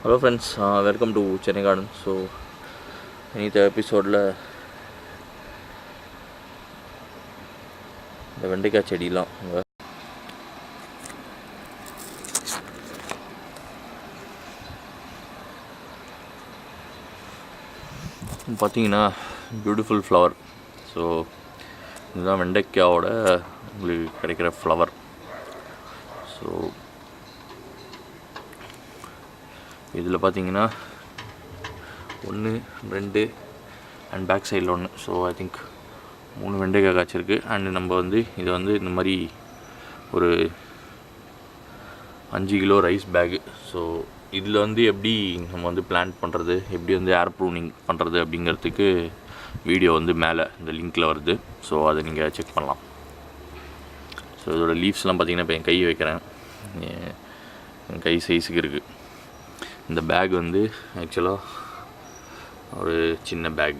Hello friends, welcome to Chennai Garden. So இந்த எபிசோடில் இந்த வெண்டைக்காய் செடியெலாம் பார்த்தீங்கன்னா பியூட்டிஃபுல் ஃப்ளவர். ஸோ இதுதான் வெண்டைக்காயோட உங்களுக்கு கிடைக்கிற ஃப்ளவர். ஸோ இதில் பார்த்தீங்கன்னா 1 2 அண்ட் பேக் சைடில் 1. ஸோ ஐ திங்க் 3 வெண்டைக்காய் காய்ச்சிருக்கு. அண்டு நம்ம இதை இந்த மாதிரி ஒரு 5 கிலோ ரைஸ் பேகு. ஸோ இதில் எப்படி நம்ம பிளான்ட் பண்ணுறது, எப்படி ஏர் ப்ரூனிங் பண்ணுறது அப்படிங்கிறதுக்கு வீடியோ மேலே இந்த லிங்க்கில் வருது. ஸோ அதை நீங்கள் செக் பண்ணலாம். ஸோ இதோட லீவ்ஸ்லாம் பார்த்திங்கன்னா இப்போ என் கை வைக்கிறேன், என் கை சைஸுக்கு இருக்குது. இந்த பேக் ஆக்சுவலாக ஒரு சின்ன பேக்.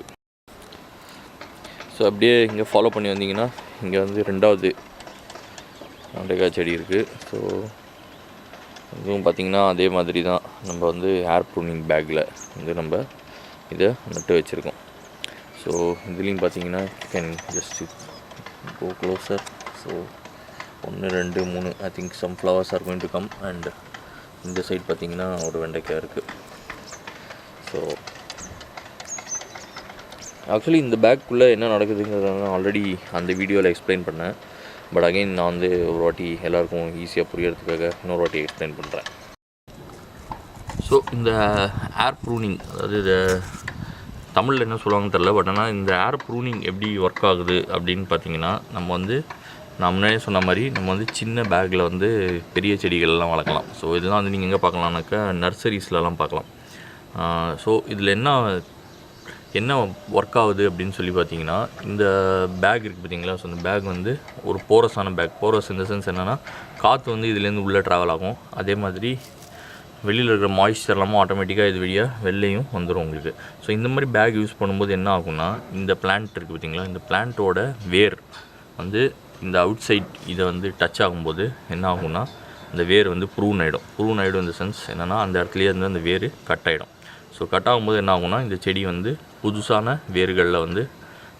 ஸோ அப்படியே இங்கே ஃபாலோ பண்ணி வந்தீங்கன்னா இங்கே 2வது வெண்டைக்காய் செடி இருக்குது. ஸோ இதுவும் பார்த்திங்கன்னா அதே மாதிரி தான் நம்ம ஏர் ப்ரூனிங் பேக்கில் நம்ம இதை நட்டு வச்சுருக்கோம். ஸோ இதுலேயும் பார்த்திங்கன்னா can just go closer. So 1 2 3 I think some flowers are going to come. And இந்த சைட் பார்த்திங்கன்னா ஒரு வெண்டைக்காய் இருக்குது. ஸோ ஆக்சுவலி இந்த பேக்குள்ளே என்ன நடக்குதுங்கிறத ஆல்ரெடி அந்த வீடியோவில் எக்ஸ்பிளைன் பண்ணேன். பட் அகெயின் நான் ஒரு வாட்டி எல்லாருக்கும் ஈஸியாக புரியறதுக்காக இன்னொரு வாட்டி எக்ஸ்பிளைன் பண்ணுறேன். ஸோ இந்த ஏர் ப்ரூனிங், அதாவது இதை தமிழில் என்ன சொல்லுவாங்கன்னு தெரில, பட் ஆனால் இந்த ஏர் ப்ரூனிங் எப்படி ஒர்க் ஆகுது அப்படின்னு பார்த்திங்கன்னா, நம்ம நான் முன்னாடியே சொன்ன மாதிரி நம்ம சின்ன பேக்கில் பெரிய செடிகள்லாம் வளர்க்கலாம். ஸோ இதெல்லாம் நீங்கள் எங்கே பார்க்கலாம்னாக்கா நர்சரிஸ்லலாம் பார்க்கலாம். ஸோ இதில் என்ன ஒர்க் ஆகுது அப்படின்னு சொல்லி பார்த்தீங்கன்னா, இந்த பேக் இருக்குது பார்த்தீங்களா. ஸோ இந்த பேக் ஒரு போரஸான பேக். போரஸ் இந்த சென்ஸ் என்னென்னா, காற்று இதுலேருந்து உள்ளே ட்ராவல் ஆகும். அதே மாதிரி வெளியில் இருக்கிற மாய்ஸ்சர் எல்லாமே ஆட்டோமேட்டிக்காக இது வழியாக வெளிலையும் வந்துடும் உங்களுக்கு. ஸோ இந்த மாதிரி பேக் யூஸ் பண்ணும்போது என்ன ஆகும்னா, இந்த பிளான்ட் இருக்குது பார்த்தீங்களா, இந்த பிளான்ட்டோட வேர் இந்த அவுட் சைட் இதை டச் ஆகும்போது என்ன ஆகும்னா, அந்த வேர் ப்ரூன் ஆகிடும். ப்ரூன் ஆகிடும் இந்த சென்ஸ் என்னென்னா, அந்த இடத்துலையே அந்த வேர் கட் ஆகிடும். ஸோ கட் ஆகும்போது என்ன ஆகும்னா, இந்த செடி புதுசான வேர்களில்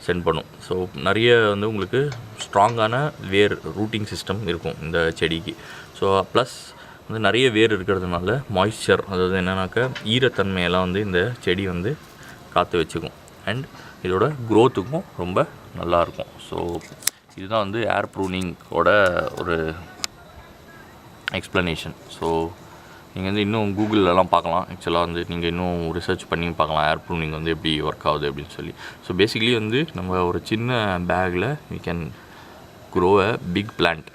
சென்ட் பண்ணும். ஸோ நிறைய உங்களுக்கு ஸ்ட்ராங்கான வேர் ரூட்டிங் சிஸ்டம் இருக்கும் இந்த செடிக்கு. ஸோ ப்ளஸ் நிறைய வேர் இருக்கிறதுனால மாய்ஸ்சர், அதாவது என்னன்னாக்கா ஈரத்தன்மையெல்லாம் இந்த செடி காற்று வச்சுக்கும். அண்ட் இதோட க்ரோத்துக்கும் ரொம்ப நல்லாயிருக்கும். ஸோ இதுதான் ஏர் ப்ரூனிங்கோட ஒரு எக்ஸ்ப்ளனேஷன். ஸோ நீங்கள் இன்னும் கூகுளெலாம் பார்க்கலாம். ஆக்சுவலாக நீங்கள் இன்னும் ரிசர்ச் பண்ணி பார்க்கலாம் ஏர் ப்ரூனிங் எப்படி ஒர்க் ஆகுது அப்படின்னு சொல்லி. ஸோ பேசிக்கலி நம்ம ஒரு சின்ன பேக்கில் we can grow a big plant.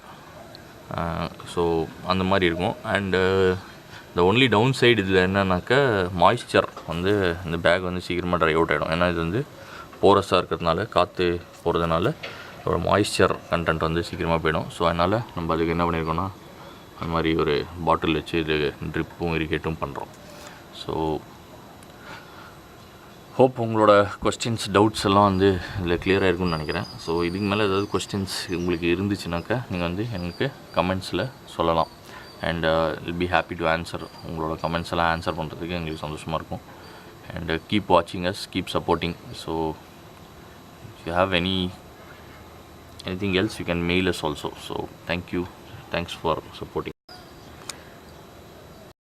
So அந்த மாதிரி இருக்கும். அண்டு இந்த ஒன்லி டவுன் சைடு இதில் என்னன்னாக்கா மாய்ஸ்சர் இந்த பேக் சீக்கிரமாக ட்ரை அவுட் ஆகிடும். ஏன்னா இது போரஸாக இருக்கிறதுனால, காற்று போகிறதுனால ஒரு மாய்ஸ்சர் கண்டென்ட் சீக்கிரமாக போயிடும். ஸோ அதனால் நம்ம அதுக்கு என்ன பண்ணியிருக்கோன்னா, அந்த மாதிரி ஒரு பாட்டில் வச்சு இது ட்ரிப்பும் இரிகேட்டும் பண்ணுறோம். ஸோ ஹோப் உங்களோட கொஸ்டின்ஸ், டவுட்ஸ் எல்லாம் இதில் கிளியராக இருக்கும்னு நினைக்கிறேன். ஸோ இதுக்கு மேலே ஏதாவது கொஸ்டின்ஸ் உங்களுக்கு இருந்துச்சுனாக்கா நீங்கள் எனக்கு கமெண்ட்ஸில் சொல்லலாம். And will be happy to answer. உங்களோட கமெண்ட்ஸ் எல்லாம் ஆன்சர் பண்ணுறதுக்கு எங்களுக்கு சந்தோஷமாக இருக்கும். அண்ட் கீப் வாட்சிங் us, keep supporting. So if you have anything else, you can mail us also. So thank you, thanks for supporting.